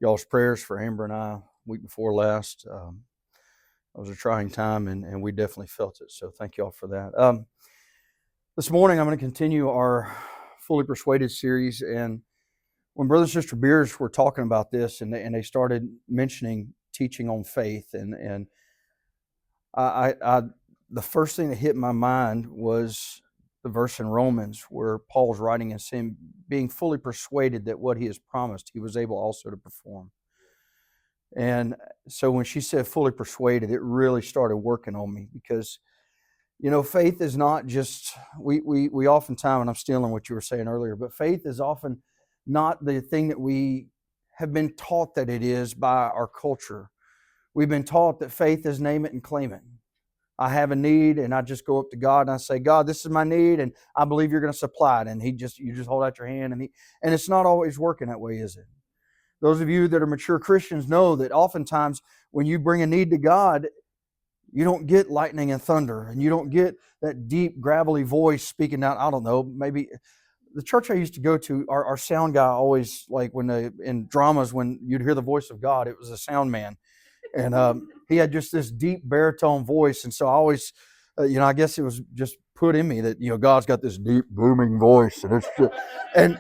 y'all's prayers for Amber and I week before last. It was a trying time, and we definitely felt it. So thank y'all for that. This morning, I'm going to continue our Fully Persuaded series. And when Brother and Sister Beers were talking about this, and they started mentioning teaching on faith, and I the first thing that hit my mind was the verse in Romans where Paul's writing and saying, being fully persuaded that what he has promised, he was able also to perform. And so when she said fully persuaded, it really started working on me because, faith is not just, we oftentimes, and I'm stealing what you were saying earlier, but faith is often not the thing that we have been taught that it is by our culture. We've been taught that faith is name it and claim it. I have a need and I just go up to God and I say, God, this is my need and I believe you're going to supply it. And you just hold out your hand and it's not always working that way, is it? Those of you that are mature Christians know that oftentimes when you bring a need to God, you don't get lightning and thunder, and you don't get that deep, gravelly voice speaking down. I don't know, maybe the church I used to go to, our sound guy always, like in dramas, when you'd hear the voice of God, it was a sound man. And he had just this deep baritone voice. And so I always, I guess it was just put in me that, God's got this deep, booming voice. And it's just, and,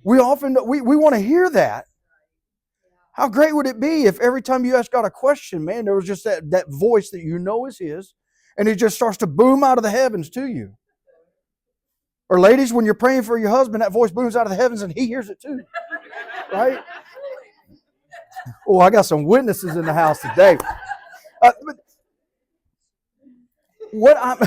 we often, we want to hear that. How great would it be if every time you ask God a question, man, there was just that voice that is His, and it just starts to boom out of the heavens to you. Or ladies, when you're praying for your husband, that voice booms out of the heavens and he hears it too. Right? Oh, I got some witnesses in the house today. But what I'm...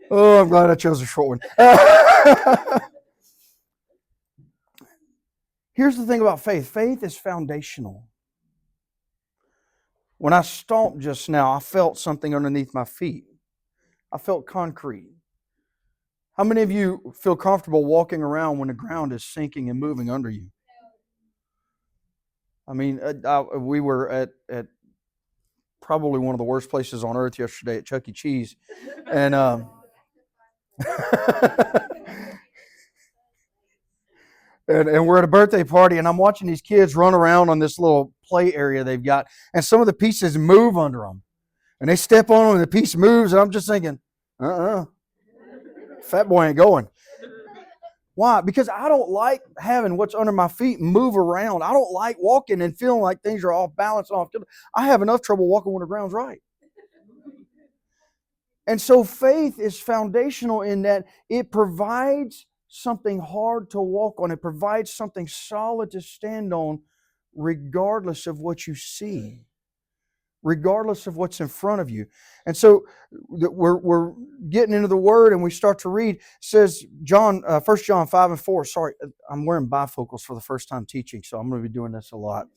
Oh, I'm glad I chose a short one. Here's the thing about faith. Faith is foundational. When I stomped just now, I felt something underneath my feet. I felt concrete. How many of you feel comfortable walking around when the ground is sinking and moving under you? I mean, we were at probably one of the worst places on earth yesterday at Chuck E. Cheese. And and we're at a birthday party, and I'm watching these kids run around on this little play area they've got, and some of the pieces move under them. And they step on them, and the piece moves, and I'm just thinking, fat boy ain't going. Why? Because I don't like having what's under my feet move around. I don't like walking and feeling like things are off balance. I have enough trouble walking when the ground's right. And so faith is foundational in that it provides something hard to walk on. It provides something solid to stand on regardless of what you see, regardless of what's in front of you. And so we're getting into the Word and we start to read. It says, 1 John 5 and 4. Sorry, I'm wearing bifocals for the first time teaching, so I'm going to be doing this a lot.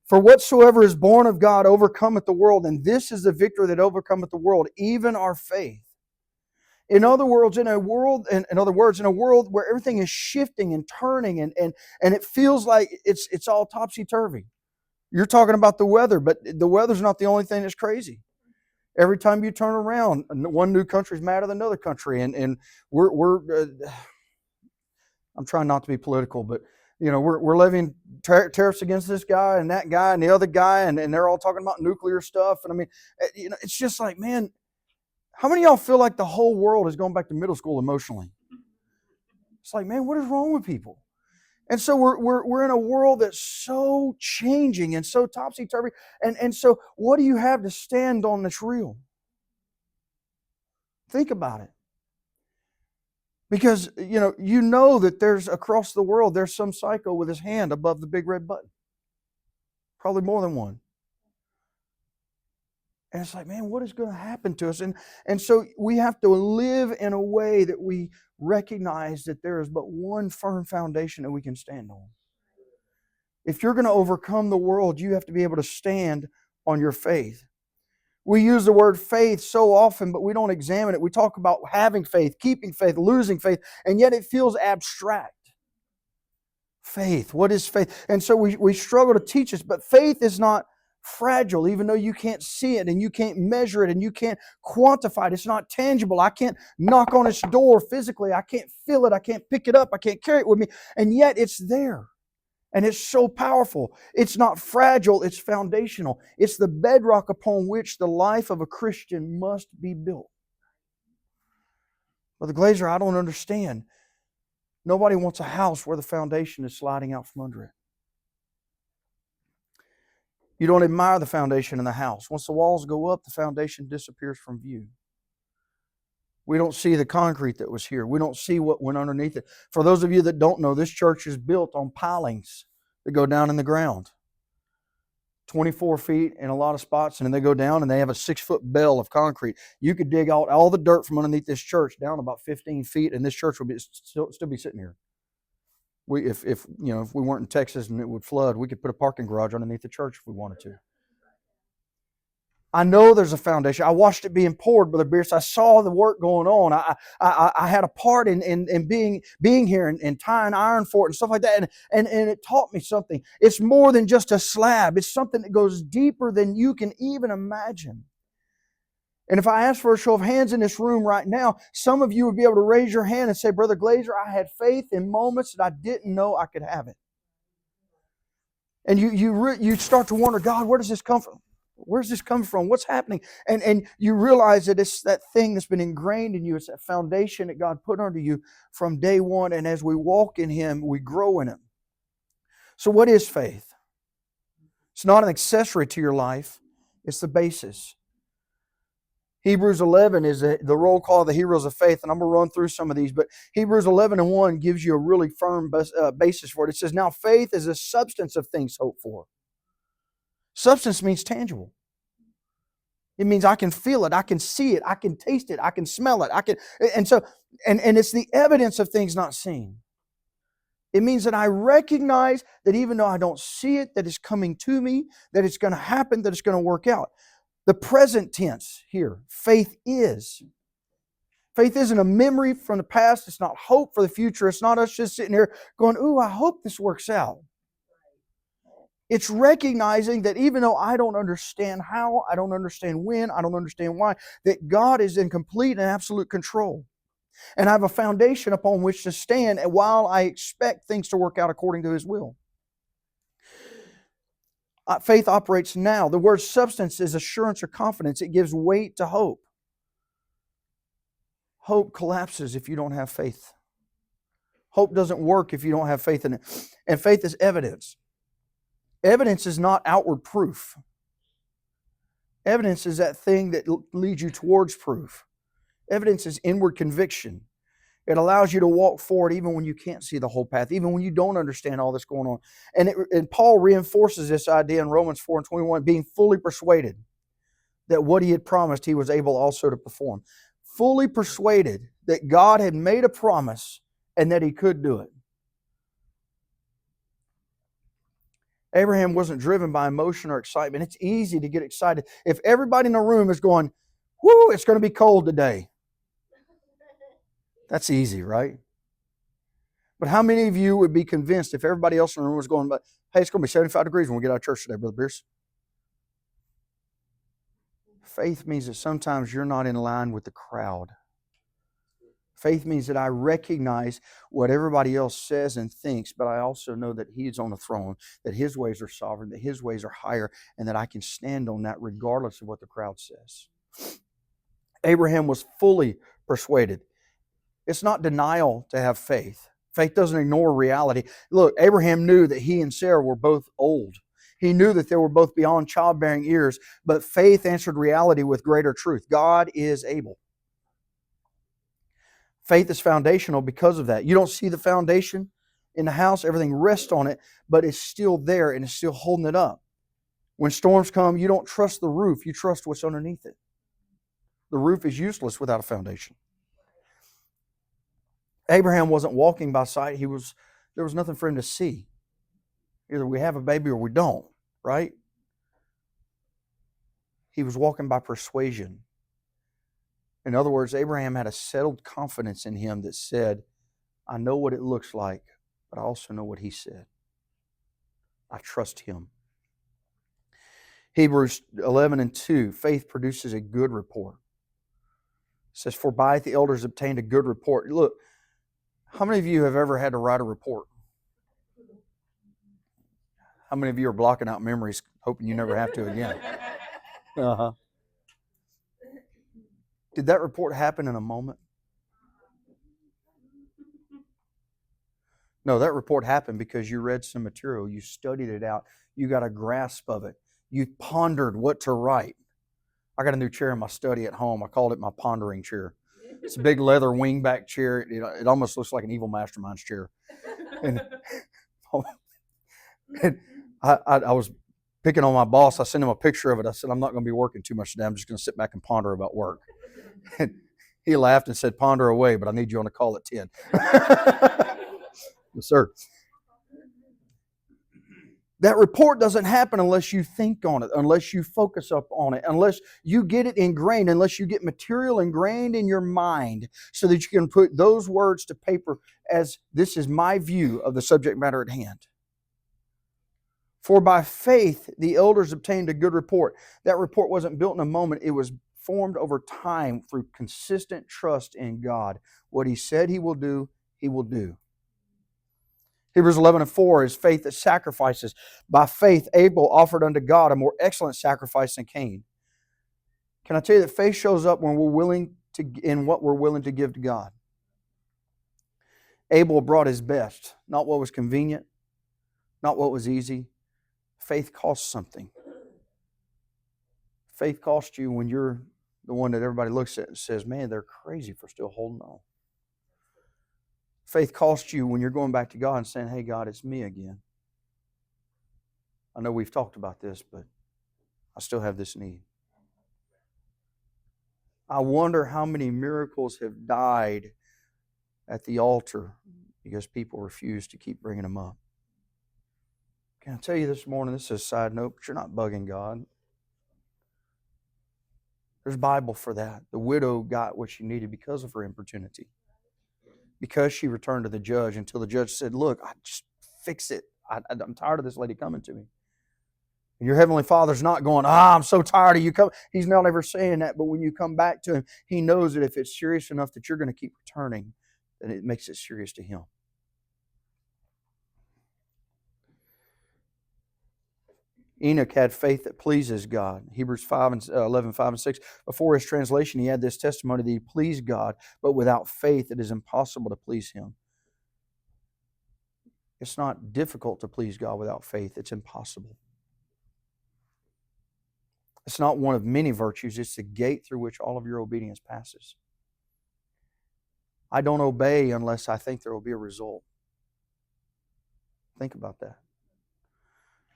For whatsoever is born of God overcometh the world, and this is the victory that overcometh the world, even our faith. In other words, in a world where everything is shifting and turning, and it feels like it's all topsy-turvy. You're talking about the weather, but the weather's not the only thing that's crazy. Every time you turn around, one new country's mad at another country, and we're I'm trying not to be political, but we're levying tariffs against this guy and that guy and the other guy, and they're all talking about nuclear stuff. And I mean, it's just like, man, how many of y'all feel like the whole world has gone back to middle school emotionally? It's like, man, what is wrong with people? And so we're in a world that's so changing and so topsy-turvy. And so what do you have to stand on that's real? Think about it. Because, you know that there's across the world, there's some psycho with his hand above the big red button. Probably more than one. And it's like, man, what is going to happen to us? And so we have to live in a way that we recognize that there is but one firm foundation that we can stand on. If you're going to overcome the world, you have to be able to stand on your faith. We use the word faith so often, but we don't examine it. We talk about having faith, keeping faith, losing faith, and yet it feels abstract. Faith, what is faith? And so we struggle to teach this, but faith is not fragile, even though you can't see it and you can't measure it and you can't quantify it. It's not tangible. I can't knock on its door physically. I can't feel it. I can't pick it up. I can't carry it with me. And yet it's there. And it's so powerful. It's not fragile. It's foundational. It's the bedrock upon which the life of a Christian must be built. Brother Glaser, I don't understand. Nobody wants a house where the foundation is sliding out from under it. You don't admire the foundation in the house. Once the walls go up, the foundation disappears from view. We don't see the concrete that was here. We don't see what went underneath it. For those of you that don't know, this church is built on pilings that go down in the ground. 24 feet in a lot of spots, and then they go down and they have a 6-foot bell of concrete. You could dig out all the dirt from underneath this church down about 15 feet, and this church would still be sitting here. If we weren't in Texas and it would flood, we could put a parking garage underneath the church if we wanted to. I know there's a foundation. I watched it being poured, Brother Bierce. I saw the work going on. I had a part in being here and tying iron for it and stuff like that. And it taught me something. It's more than just a slab. It's something that goes deeper than you can even imagine. And if I ask for a show of hands in this room right now, some of you would be able to raise your hand and say, Brother Glaser, I had faith in moments that I didn't know I could have it. And you start to wonder, God, where does this come from? Where's this come from? What's happening? And you realize that it's that thing that's been ingrained in you. It's that foundation that God put under you from day one. And as we walk in Him, we grow in Him. So what is faith? It's not an accessory to your life. It's the basis. Hebrews 11 is the roll call of the heroes of faith. And I'm going to run through some of these. But Hebrews 11:1 gives you a really firm basis for it. It says, now faith is a substance of things hoped for. Substance means tangible. It means I can feel it, I can see it, I can taste it, I can smell it, and it's the evidence of things not seen. It means that I recognize that even though I don't see it, that it's coming to me, that it's going to happen, that it's going to work out. The present tense here, faith is. Faith isn't a memory from the past. It's not hope for the future. It's not us just sitting here going, ooh, I hope this works out. It's recognizing that even though I don't understand how, I don't understand when, I don't understand why, that God is in complete and absolute control. And I have a foundation upon which to stand while I expect things to work out according to His will. Faith operates now. The word substance is assurance or confidence. It gives weight to hope. Hope collapses if you don't have faith. Hope doesn't work if you don't have faith in it. And faith is evidence. Evidence is not outward proof. Evidence is that thing that leads you towards proof. Evidence is inward conviction. It allows you to walk forward even when you can't see the whole path, even when you don't understand all that's going on. And Paul reinforces this idea in Romans 4:21, being fully persuaded that what he had promised he was able also to perform. Fully persuaded that God had made a promise and that He could do it. Abraham wasn't driven by emotion or excitement. It's easy to get excited. If everybody in the room is going, whoo, it's going to be cold today. That's easy, right? But how many of you would be convinced if everybody else in the room was going, hey, it's going to be 75 degrees when we get out of church today, Brother Bierce? Faith means that sometimes you're not in line with the crowd. Faith means that I recognize what everybody else says and thinks, but I also know that He is on the throne, that His ways are sovereign, that His ways are higher, and that I can stand on that regardless of what the crowd says. Abraham was fully persuaded. It's not denial to have faith. Faith doesn't ignore reality. Look, Abraham knew that he and Sarah were both old. He knew that they were both beyond childbearing years, but faith answered reality with greater truth. God is able. Faith is foundational because of that. You don't see the foundation in the house, everything rests on it, but it's still there and it's still holding it up. When storms come, you don't trust the roof, you trust what's underneath it. The roof is useless without a foundation. Abraham wasn't walking by sight. There was nothing for him to see. Either we have a baby or we don't, right? He was walking by persuasion. In other words, Abraham had a settled confidence in him that said, I know what it looks like, but I also know what He said. I trust Him. Hebrews 11:2, faith produces a good report. It says, for by it the elders obtained a good report. Look, how many of you have ever had to write a report? How many of you are blocking out memories, hoping you never have to again? Uh-huh. Did that report happen in a moment? No, that report happened because you read some material, you studied it out, you got a grasp of it, you pondered what to write. I got a new chair in my study at home. I called it my pondering chair. It's a big leather wingback chair. It almost looks like an evil mastermind's chair. And, and I was picking on my boss. I sent him a picture of it. I said, I'm not going to be working too much today. I'm just going to sit back and ponder about work. And he laughed and said, ponder away, but I need you on a call at 10. Yes, sir. That report doesn't happen unless you think on it, unless you focus up on it, unless you get it ingrained, unless you get material ingrained in your mind so that you can put those words to paper as this is my view of the subject matter at hand. For by faith the elders obtained a good report. That report wasn't built in a moment. It was formed over time through consistent trust in God. What He said He will do, He will do. Hebrews 11:4 is faith that sacrifices. By faith, Abel offered unto God a more excellent sacrifice than Cain. Can I tell you that faith shows up when we're willing to, in what we're willing to give to God? Abel brought his best, not what was convenient, not what was easy. Faith costs something. Faith costs you when you're the one that everybody looks at and says, man, they're crazy for still holding on. Faith costs you when you're going back to God and saying, hey, God, it's me again. I know we've talked about this, but I still have this need. I wonder how many miracles have died at the altar because people refuse to keep bringing them up. Can I tell you this morning, this is a side note, but you're not bugging God. There's Bible for that. The widow got what she needed because of her importunity. Because she returned to the judge until the judge said, look, I just fix it. I'm tired of this lady coming to me. And your Heavenly Father's not going, I'm so tired of you coming. He's not ever saying that, but when you come back to Him, He knows that if it's serious enough that you're going to keep returning, then it makes it serious to Him. Enoch had faith that pleases God. Hebrews 11:5-6. Before his translation, he had this testimony that he pleased God, but without faith it is impossible to please Him. It's not difficult to please God without faith. It's impossible. It's not one of many virtues. It's the gate through which all of your obedience passes. I don't obey unless I think there will be a result. Think about that.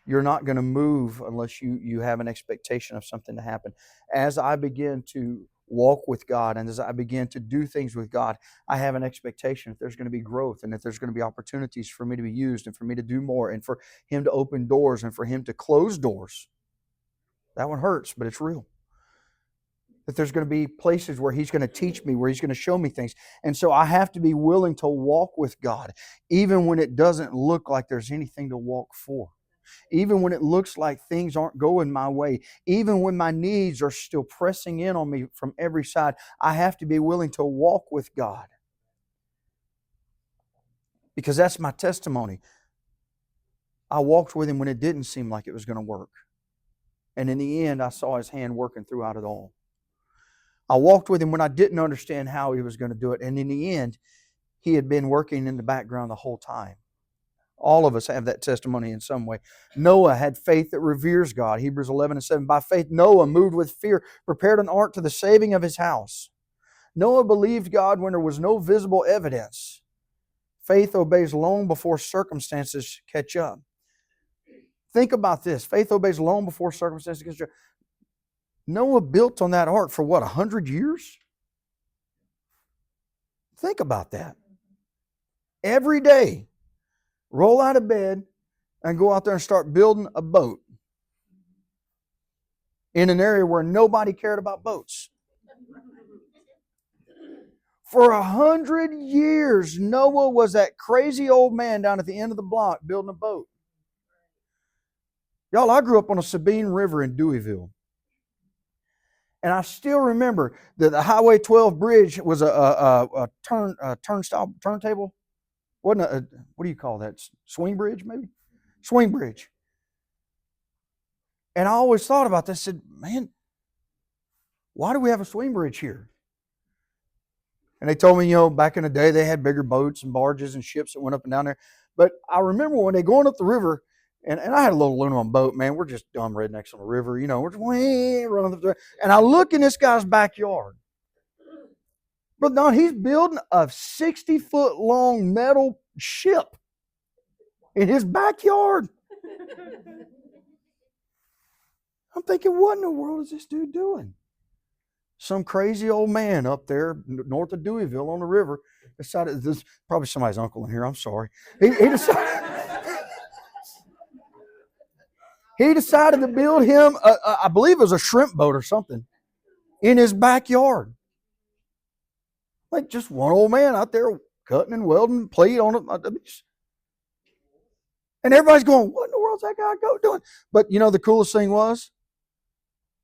You're not going to move unless you have an expectation of something to happen. As I begin to walk with God and as I begin to do things with God, I have an expectation that there's going to be growth and that there's going to be opportunities for me to be used and for me to do more and for Him to open doors and for Him to close doors. That one hurts, but it's real. That there's going to be places where He's going to teach me, where He's going to show me things. And so I have to be willing to walk with God, even when it doesn't look like there's anything to walk for. Even when it looks like things aren't going my way, even when my needs are still pressing in on me from every side, I have to be willing to walk with God. Because that's my testimony. I walked with Him when it didn't seem like it was going to work. And in the end, I saw His hand working throughout it all. I walked with Him when I didn't understand how He was going to do it. And in the end, He had been working in the background the whole time. All of us have that testimony in some way. Noah had faith that reveres God. Hebrews 11:7. By faith, Noah, moved with fear, prepared an ark to the saving of his house. Noah believed God when there was no visible evidence. Faith obeys long before circumstances catch up. Think about this. Faith obeys long before circumstances catch up. Noah built on that ark for what, 100 years? Think about that. Every day, roll out of bed and go out there and start building a boat in an area where nobody cared about boats. For 100 years, Noah was that crazy old man down at the end of the block building a boat. Y'all, I grew up on a Sabine River in Deweyville. And I still remember that the Highway 12 bridge was a turntable. Wasn't a, what do you call that? Swing bridge, maybe? Swing bridge. And I always thought about this. I said, man, why do we have a swing bridge here? And they told me, back in the day, they had bigger boats and barges and ships that went up and down there. But I remember when they going up the river, and I had a little aluminum boat, man. We're just dumb rednecks on the river, we're just running up the river. And I look in this guy's backyard. But no, he's building a 60-foot long metal ship in his backyard. I'm thinking, what in the world is this dude doing? Some crazy old man up there north of Deweyville on the river decided, this probably somebody's uncle in here, I'm sorry. He decided to build him, I believe it was a shrimp boat or something, in his backyard. Like just one old man out there cutting and welding plate on it. And everybody's going, what in the world's that guy doing? But the coolest thing was,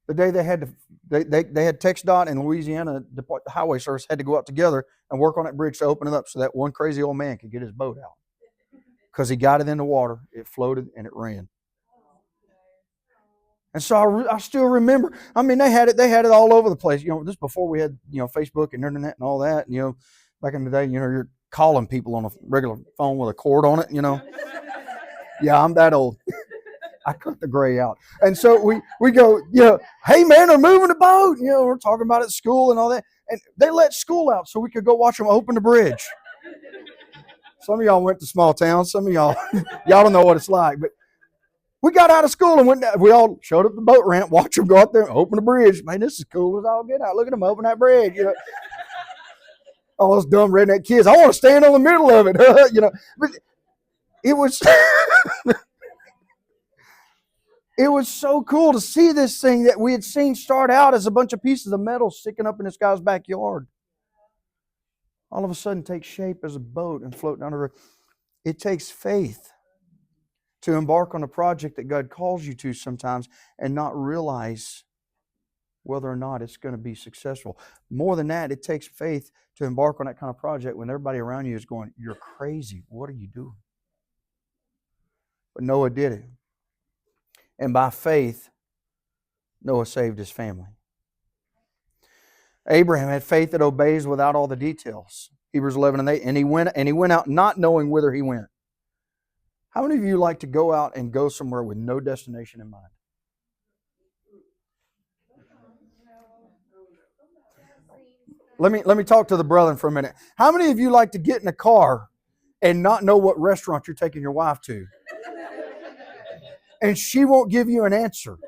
the day they had TxDOT and Louisiana the Highway Service had to go out together and work on that bridge to open it up so that one crazy old man could get his boat out. Because he got it in the water, it floated, and it ran. And so I still remember. I mean, they had it all over the place. This before we had Facebook and internet and all that. And, back in the day, you're calling people on a regular phone with a cord on it. Yeah, I'm that old. I cut the gray out. And so we go, hey man, they're moving the boat. We're talking about it at school and all that. And they let school out so we could go watch them open the bridge. Some of y'all went to small towns. Some of y'all don't know what it's like. But we got out of school and went down. We all showed up the boat ramp, watched them go out there and open the bridge. Man, this is cool as all get out. Look at them open that bridge. All those dumb redneck kids. I want to stand on the middle of it. But it was it was so cool to see this thing that we had seen start out as a bunch of pieces of metal sticking up in this guy's backyard. All of a sudden take shape as a boat and float down the river. It takes faith to embark on a project that God calls you to sometimes and not realize whether or not it's going to be successful. More than that, it takes faith to embark on that kind of project when everybody around you is going, you're crazy. What are you doing? But Noah did it. And by faith, Noah saved his family. Abraham had faith that obeys without all the details. Hebrews 11:8. And he went out not knowing whither he went. How many of you like to go out and go somewhere with no destination in mind? Let me talk to the brethren for a minute. How many of you like to get in a car and not know what restaurant you're taking your wife to? And she won't give you an answer.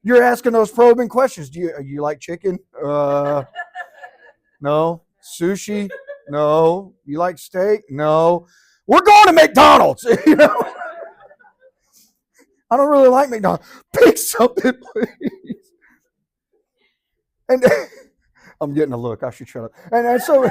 You're asking those probing questions. Do you like chicken? No. Sushi? No. You like steak? No. We're going to McDonald's. I don't really like McDonald's. Pick something, please. And I'm getting a look. I should shut up. And so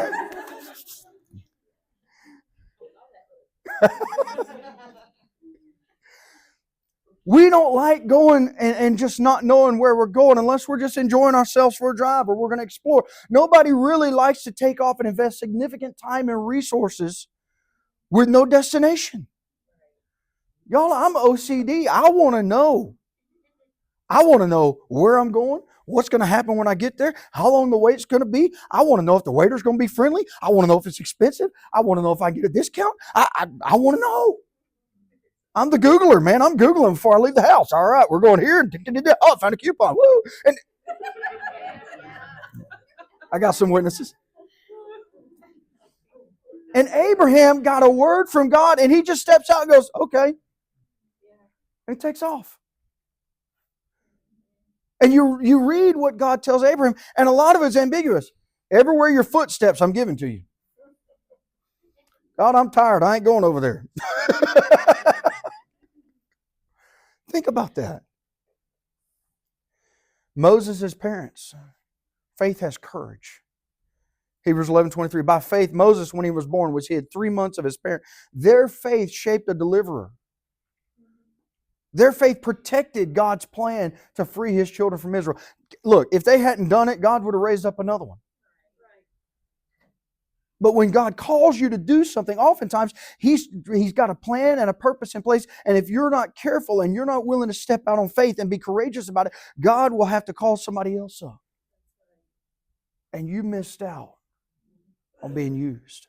we don't like going and just not knowing where we're going unless we're just enjoying ourselves for a drive or we're going to explore. Nobody really likes to take off and invest significant time and resources with no destination. Y'all, I'm OCD. I want to know. I want to know where I'm going, what's going to happen when I get there, how long the wait's going to be. I want to know if the waiter's going to be friendly. I want to know if it's expensive. I want to know if I can get a discount. I want to know. I'm the Googler, man. I'm Googling before I leave the house. All right, we're going here. Oh, I found a coupon. Woo! And I got some witnesses. And Abraham got a word from God, and he just steps out and goes, okay. And he takes off. And you read what God tells Abraham, and a lot of it's ambiguous. Everywhere your foot steps, I'm giving to you. God, I'm tired. I ain't going over there. Think about that. Moses' parents. Faith has courage. Hebrews 11:23. By faith, Moses, when he was born, was hid 3 months of his parents. Their faith shaped a deliverer. Their faith protected God's plan to free His children from Israel. Look, if they hadn't done it, God would have raised up another one. But when God calls you to do something, oftentimes He's got a plan and a purpose in place. And if you're not careful and you're not willing to step out on faith and be courageous about it, God will have to call somebody else up. And you missed out on being used.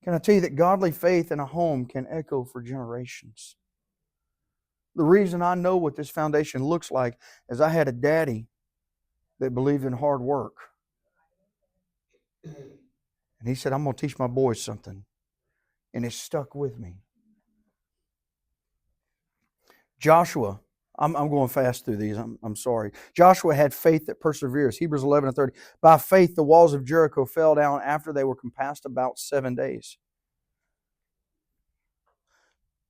Can I tell you that godly faith in a home can echo for generations? The reason I know what this foundation looks like is I had a daddy that believed in hard work. And he said, I'm going to teach my boys something. And it stuck with me. Joshua, I'm going fast through these. I'm sorry. Joshua had faith that perseveres. Hebrews 11:30. By faith, the walls of Jericho fell down after they were compassed about 7 days.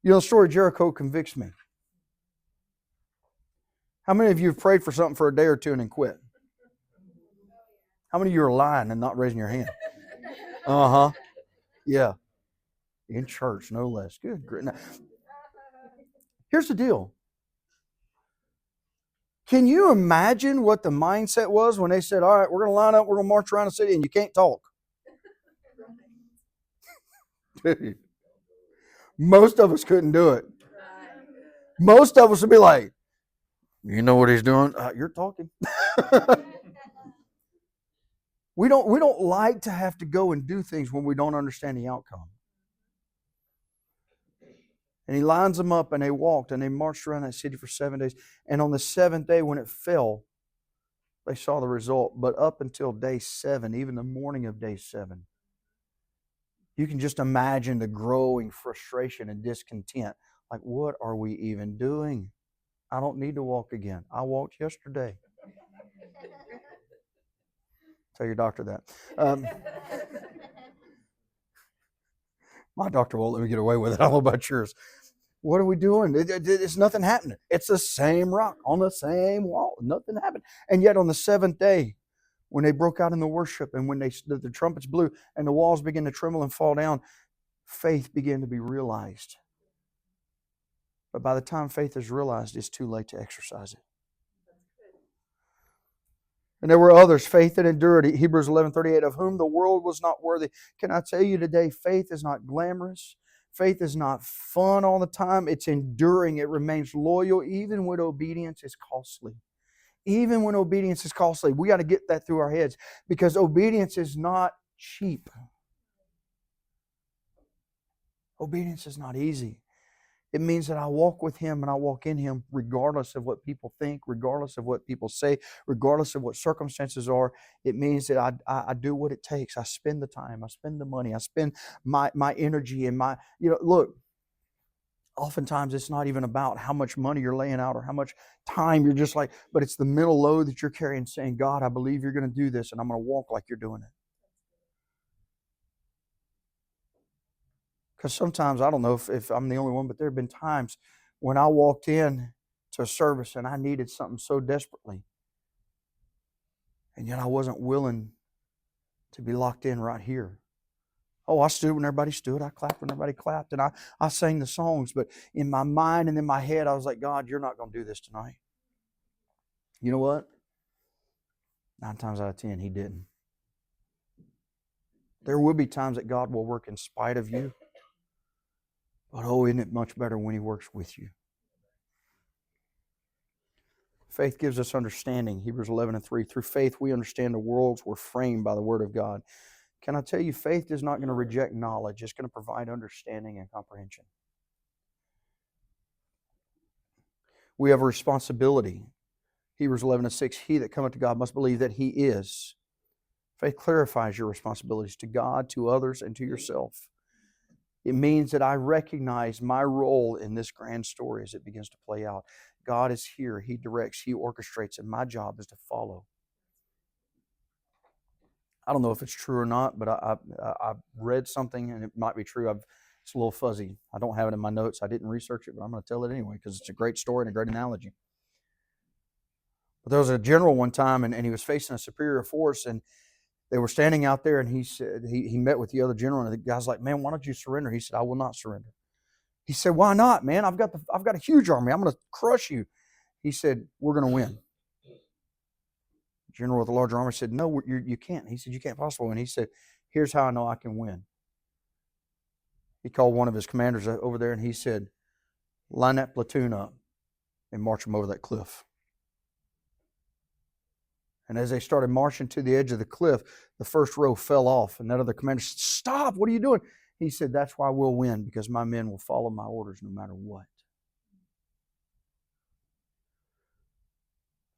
You know, the story of Jericho convicts me. How many of you have prayed for something for a day or two and then quit? How many of you are lying and not raising your hand? Uh-huh. Yeah. In church, no less. Good. Great. Now, here's the deal. Can you imagine what the mindset was when they said, all right, we're going to line up, we're going to march around the city, and you can't talk? Most of us couldn't do it. Most of us would be like, you know what he's doing? You're talking. We don't like to have to go and do things when we don't understand the outcome. And he lines them up and they walked and they marched around that city for 7 days. And on the seventh day when it fell, they saw the result. But up until day 7, even the morning of day 7, you can just imagine the growing frustration and discontent. Like, what are we even doing? I don't need to walk again. I walked yesterday. Tell your doctor that. My doctor won't let me get away with it. I don't know about yours. What are we doing? It's nothing happening. It's the same rock on the same wall. Nothing happened. And yet on the 7th day, when they broke out in the worship and when the trumpets blew and the walls began to tremble and fall down, faith began to be realized. But by the time faith is realized, it's too late to exercise it. And there were others, faith that endured. Hebrews 11:38, of whom the world was not worthy. Can I tell you today, faith is not glamorous. Faith is not fun all the time. It's enduring. It remains loyal even when obedience is costly. Even when obedience is costly. We got to get that through our heads because obedience is not cheap. Obedience is not easy. It means that I walk with Him and I walk in Him regardless of what people think, regardless of what people say, regardless of what circumstances are. It means that I do what it takes. I spend the time, I spend the money, I spend my energy and look, oftentimes it's not even about how much money you're laying out or how much time you're just like, but it's the mental load that you're carrying saying, God, I believe you're going to do this and I'm going to walk like you're doing it. Because sometimes, I don't know if I'm the only one, but there have been times when I walked in to a service and I needed something so desperately. And yet I wasn't willing to be locked in right here. Oh, I stood when everybody stood. I clapped when everybody clapped. And I sang the songs. But in my mind and in my head, I was like, God, you're not going to do this tonight. You know what? 9 times out of 10, He didn't. There will be times that God will work in spite of you. But oh, isn't it much better when He works with you? Faith gives us understanding. Hebrews 11:3. Through faith we understand the worlds were framed by the Word of God. Can I tell you, faith is not going to reject knowledge. It's going to provide understanding and comprehension. We have a responsibility. Hebrews 11:6. He that cometh to God must believe that He is. Faith clarifies your responsibilities to God, to others, and to yourself. It means that I recognize my role in this grand story as it begins to play out. God is here. He directs. He orchestrates. And my job is to follow. I don't know if it's true or not, but I read something, and it might be true. It's a little fuzzy. I don't have it in my notes. I didn't research it, but I'm going to tell it anyway because it's a great story and a great analogy. But there was a general one time, and he was facing a superior force, and they were standing out there, and he said he met with the other general, and the guy's like, man, why don't you surrender? He said, I will not surrender. He said, why not, man? I've got a huge army. I'm going to crush you. He said, we're going to win. The general with the larger army said, no, you can't. He said, you can't possibly win. He said, here's how I know I can win. He called one of his commanders over there and he said, line that platoon up and march them over that cliff. And as they started marching to the edge of the cliff, the first row fell off. And that other commander said, stop, what are you doing? He said, that's why we'll win, because my men will follow my orders no matter what.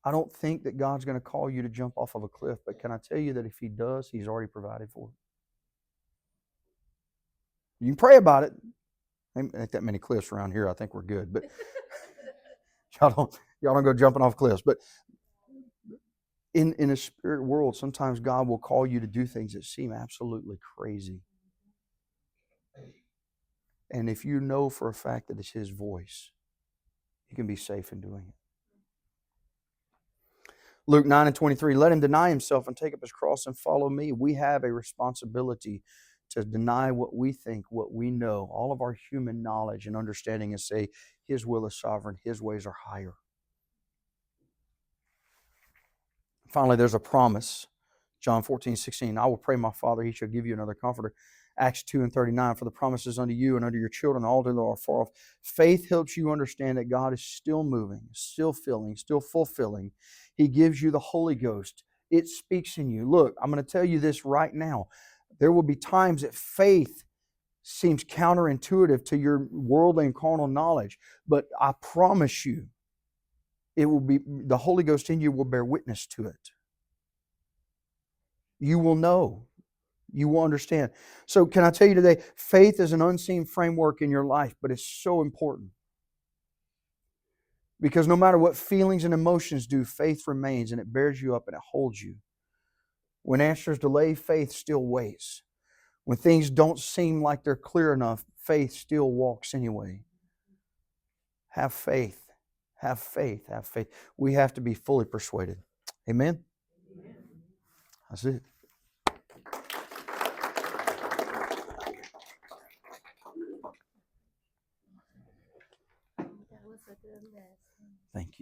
I don't think that God's going to call you to jump off of a cliff, but can I tell you that if He does, He's already provided for it. You can pray about it. Ain't that many cliffs around here. I think we're good. But y'all don't go jumping off cliffs. But in a spirit world, sometimes God will call you to do things that seem absolutely crazy. And if you know for a fact that it's His voice, you can be safe in doing it. Luke 9:23, let him deny himself and take up his cross and follow me. We have a responsibility to deny what we think, what we know, all of our human knowledge and understanding, and say, His will is sovereign, His ways are higher. Finally, there's a promise. John 14:16, I will pray my Father, He shall give you another comforter. Acts 2:39, for the promises unto you and unto your children, all that are far off. Faith helps you understand that God is still moving, still filling, still fulfilling. He gives you the Holy Ghost. It speaks in you. Look, I'm going to tell you this right now. There will be times that faith seems counterintuitive to your worldly and carnal knowledge, but I promise you, it will be, the Holy Ghost in you will bear witness to it. You will know. You will understand. So can I tell you today, faith is an unseen framework in your life, but it's so important. Because no matter what feelings and emotions do, faith remains and it bears you up and it holds you. When answers delay, faith still waits. When things don't seem like they're clear enough, faith still walks anyway. Have faith. Have faith. Have faith. We have to be fully persuaded. Amen? Amen. That's it. Thank you.